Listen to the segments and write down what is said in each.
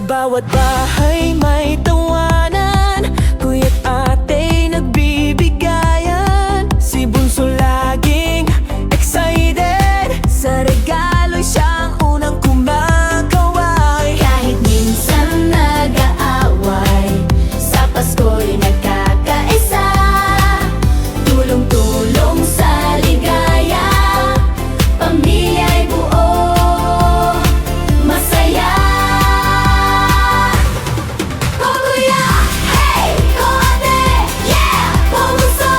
bawat bahay may tawanan, kuya't ate'y nagbibigayan. Si Bunso laging excited, sa regalo'y siyang unang kumakaway. Kahit minsan nag-aaway, sa Pasko'y nagkakaisa, tulong-tulong sa ligaya, pamilya'y buo, masaya. Ko kuya, hey! Ko ate, yeah! Ko bunso,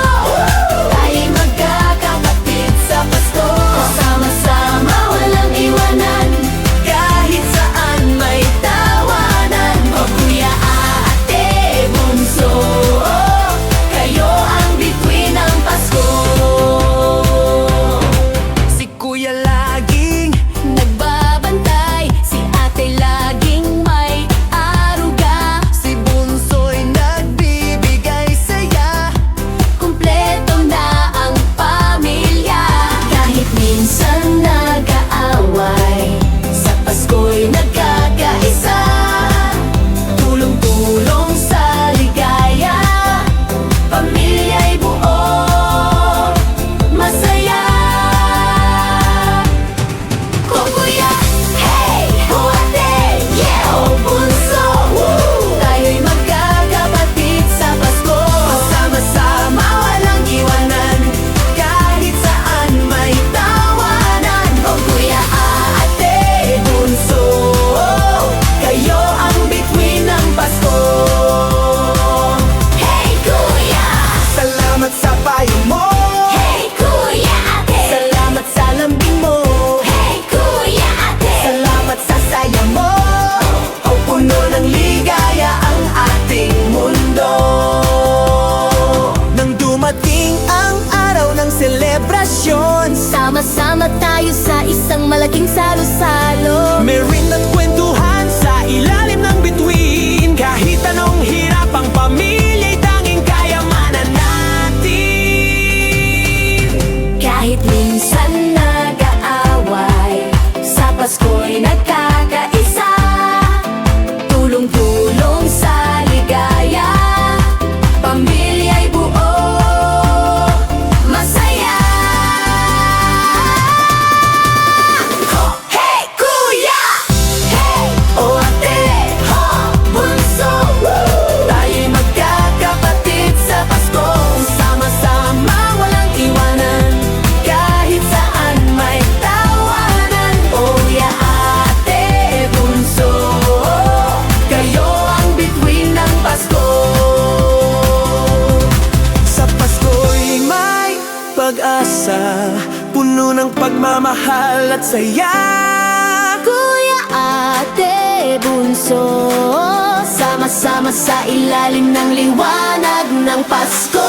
tayo'y magkakapatid sa Pasko. Sama-sama, walang iwanan, Kahit saan may tawanan. O kuya, ate, bunso, kayo ang bituin ng Pasko. si Kuya laging Nagbabantay, si ate laging may aruga, si Bunso'y nagbibigay saya. kumpleto na ang pamilya. Kahit minsan nag-aaway, sa Pasko'y nagkakaisa, tulong-tulong sa ligaya, pamilya'y buo, masaya. Ko kuya, hey! Ko ate, yeah! O bunso, tayo'y magkakapatid sa Pasko. Sama-sama, walang iwanan, kahit saan may tawanan. O kuya, Ate, Bunso, kayo ang bituin ng Pasko. hey kuya! Salamat sa payo mo, Hey kuya ate! salamat sa lambing mo, Hey kuya ate! salamat sa saya mo. O puno ng ligaya ang ating mundo. Nang dumating ang araw ng selebrasyon, Sama-sama tayo sa isang malaking salo-salo. meron at kwentuhan sa ilalim ng bituin. Kahit anong hirap ang pamilya'y tanging kayamanan natin. Kahit minsan nag-aaway, sa Pasko'y nagkakaisa, tulong-tulong sa ligaya, pamilya'y buo, masaya. Hey kuya! Hey! O ate, Ho! Bunso! tayo'y magkakapatid sa Pasko. Sama-sama, walang iwanan, kahit saan may tawanan. O ya ate, Bunso, kayo ang bituin ng Pasko. Sa Pasko'y may pag-asa, puno ng pagmamahal at saya. Kuya, ate, bunso, sama-sama sa ilalim ng liwanag ng Pasko.